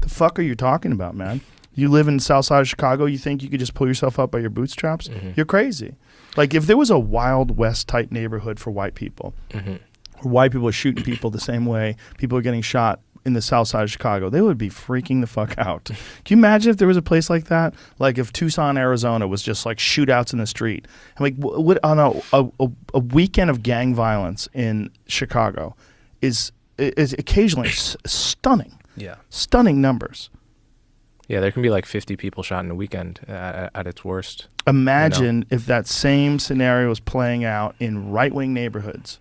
The fuck are you talking about, man? You live in the south side of Chicago, you think you could just pull yourself up by your bootstraps? You're crazy. Like, if there was a Wild West type neighborhood for white people, where white people are shooting people the same way people are getting shot in the south side of Chicago, they would be freaking the fuck out. Can you imagine if there was a place like that? Like if Tucson, Arizona was just like shootouts in the street. And like on a weekend of gang violence in Chicago is occasionally stunning. Yeah. Stunning numbers. Yeah, there can be like 50 people shot in a weekend at its worst. Imagine if that same scenario was playing out in right-wing neighborhoods,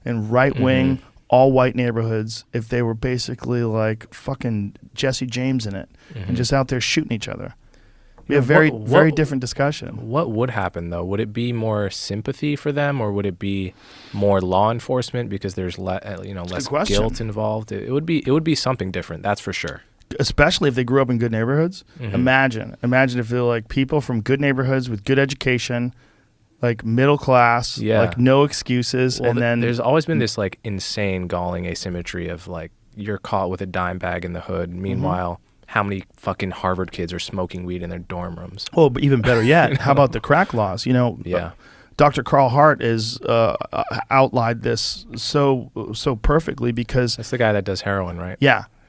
in right-wing all-white neighborhoods, if they were basically like fucking Jesse James in it and just out there shooting each other. We have very different discussion. What would happen, though? Would it be more sympathy for them, or would it be more law enforcement because there's less guilt involved? It would be something different, that's for sure. Especially if they grew up in good neighborhoods. Imagine if they're like people from good neighborhoods with good education, like middle class, like no excuses. Well, and then there's always been this like insane galling asymmetry of like you're caught with a dime bag in the hood. Meanwhile, how many fucking Harvard kids are smoking weed in their dorm rooms? Oh, but even better yet, how about the crack laws? You know, Dr. Carl Hart is outlined this so perfectly because that's the guy that does heroin, right?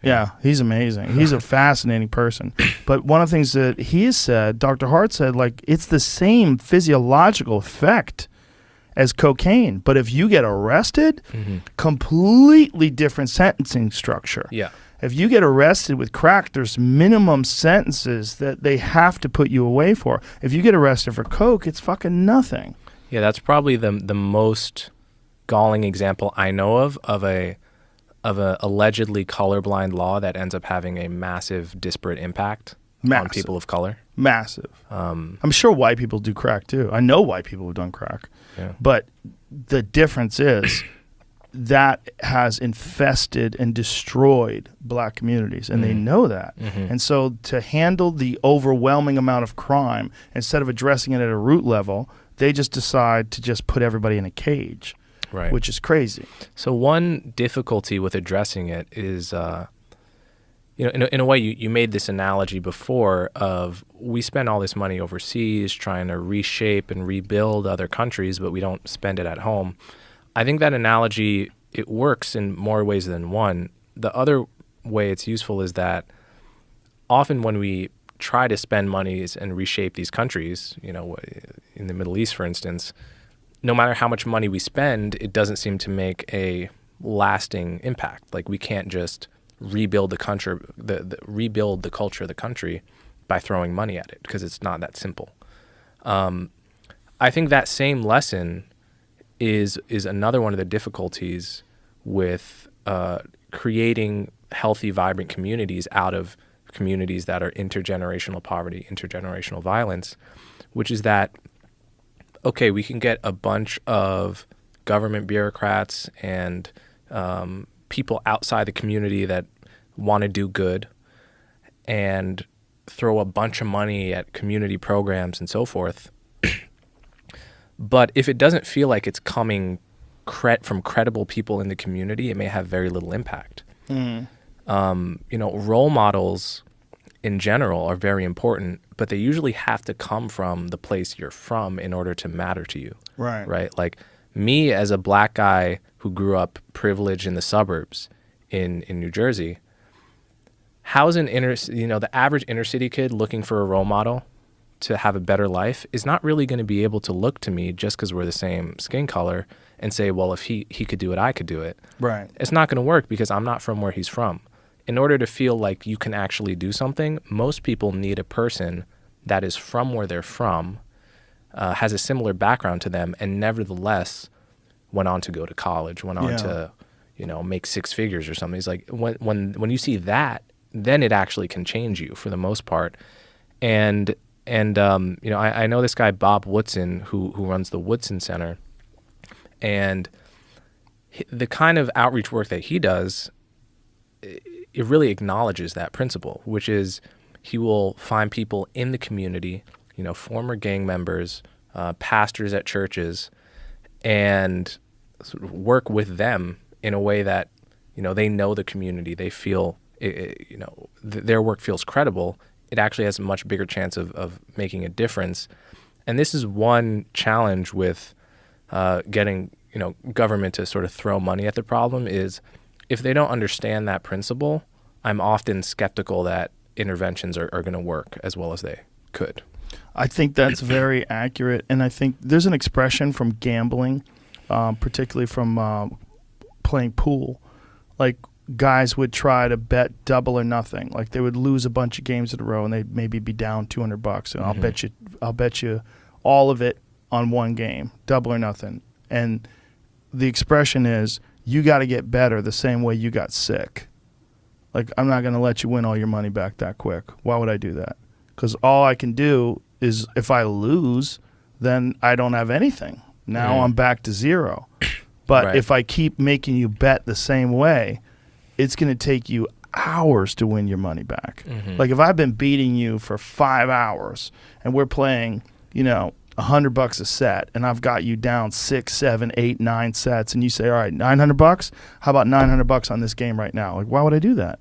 Yeah, he's amazing. He's a fascinating person. But one of the things that he has said, Dr. Hart said, like, it's the same physiological effect as cocaine. But if you get arrested, completely different sentencing structure. Yeah. If you get arrested with crack, there's minimum sentences that they have to put you away for. If you get arrested for coke, it's fucking nothing. Yeah, that's probably the most galling example I know of a allegedly colorblind law that ends up having a massive disparate impact on people of color. Massive. I'm sure white people do crack too. I know white people have done crack. Yeah. But the difference is that has infested and destroyed black communities, and they know that. And so to handle the overwhelming amount of crime, instead of addressing it at a root level, they just decide to just put everybody in a cage. Right. Which is crazy. So one difficulty with addressing it is, in a way, you made this analogy before of we spend all this money overseas trying to reshape and rebuild other countries, but we don't spend it at home. I think that analogy, it works in more ways than one. The other way it's useful is that often when we try to spend monies and reshape these countries, in the Middle East, for instance, no matter how much money we spend, it doesn't seem to make a lasting impact. Like we can't just rebuild the country, rebuild the culture of the country by throwing money at it, because it's not that simple. I think that same lesson is another one of the difficulties with creating healthy, vibrant communities out of communities that are intergenerational poverty, intergenerational violence, which is that, okay, we can get a bunch of government bureaucrats and people outside the community that want to do good and throw a bunch of money at community programs and so forth. But if it doesn't feel like it's coming from credible people in the community, it may have very little impact. Role models in general are very important, but they usually have to come from the place you're from in order to matter to you. Right? Like me as a black guy who grew up privileged in the suburbs in New Jersey, how's the average inner city kid looking for a role model to have a better life is not really going to be able to look to me just because we're the same skin color and say, well, if he could do it, I could do it. Right. It's not going to work because I'm not from where he's from. In order to feel like you can actually do something, most people need a person that is from where they're from, has a similar background to them, and nevertheless went on to go to college, went on to, make six figures or something. It's like when you see that, then it actually can change you for the most part. And I know this guy Bob Woodson who runs the Woodson Center, and the kind of outreach work that he does, it really acknowledges that principle, which is he will find people in the community, former gang members, pastors at churches, and sort of work with them in a way that, they know the community, they feel their work feels credible, it actually has a much bigger chance of making a difference. And this is one challenge with getting government to sort of throw money at the problem is if they don't understand that principle, I'm often skeptical that interventions are going to work as well as they could. I think that's very accurate. And I think there's an expression from gambling, particularly from playing pool. Like guys would try to bet double or nothing. Like they would lose a bunch of games in a row and they'd maybe be down $200. And I'll bet you all of it on one game, double or nothing. And the expression is, you got to get better the same way you got sick. Like, I'm not going to let you win all your money back that quick. Why would I do that? Because all I can do is, if I lose, then I don't have anything. Now I'm back to zero. But if I keep making you bet the same way, it's going to take you hours to win your money back. Like, if I've been beating you for 5 hours and we're playing, $100 a set, and I've got you down 6, 7, 8, 9 sets, and you say, all right, $900? How about $900 on this game right now? Like, why would I do that?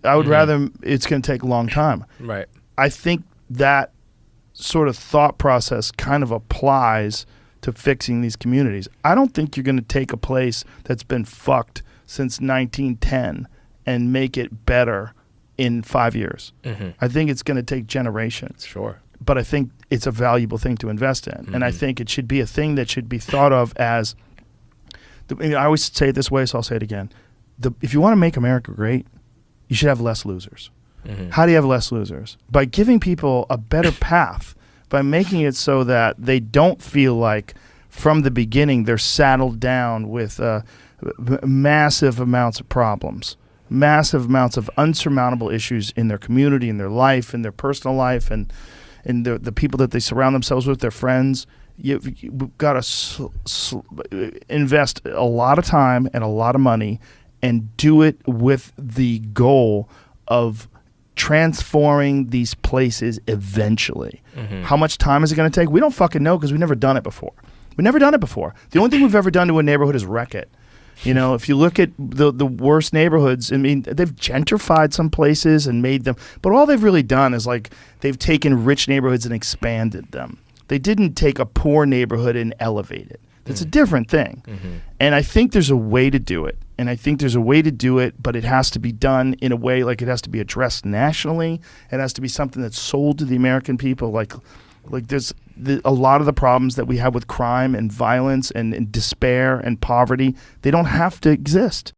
I would rather it's gonna take a long time. Right. I think that sort of thought process kind of applies to fixing these communities. I don't think you're gonna take a place that's been fucked since 1910 and make it better in 5 years. I think it's gonna take generations. Sure. But I think it's a valuable thing to invest in. And I think it should be a thing that should be thought of as, I always say it this way, so I'll say it again. If you want to make America great, you should have less losers. How do you have less losers? By giving people a better path, by making it so that they don't feel like from the beginning they're saddled down with massive amounts of problems, massive amounts of unsurmountable issues in their community, in their life, in their personal life, and the people that they surround themselves with, their friends. You've got to invest a lot of time and a lot of money and do it with the goal of transforming these places eventually. How much time is it going to take? We don't fucking know because we've never done it before. We've never done it before. The only thing we've ever done to a neighborhood is wreck it. If you look at the worst neighborhoods, I mean, they've gentrified some places and made them, but all they've really done is like they've taken rich neighborhoods and expanded them. They didn't take a poor neighborhood and elevate it. That's a different thing. And I think there's a way to do it. And I think there's a way to do it, but it has to be done in a way like it has to be addressed nationally. It has to be something that's sold to the American people. Like there's a lot of the problems that we have with crime and violence and despair and poverty, they don't have to exist.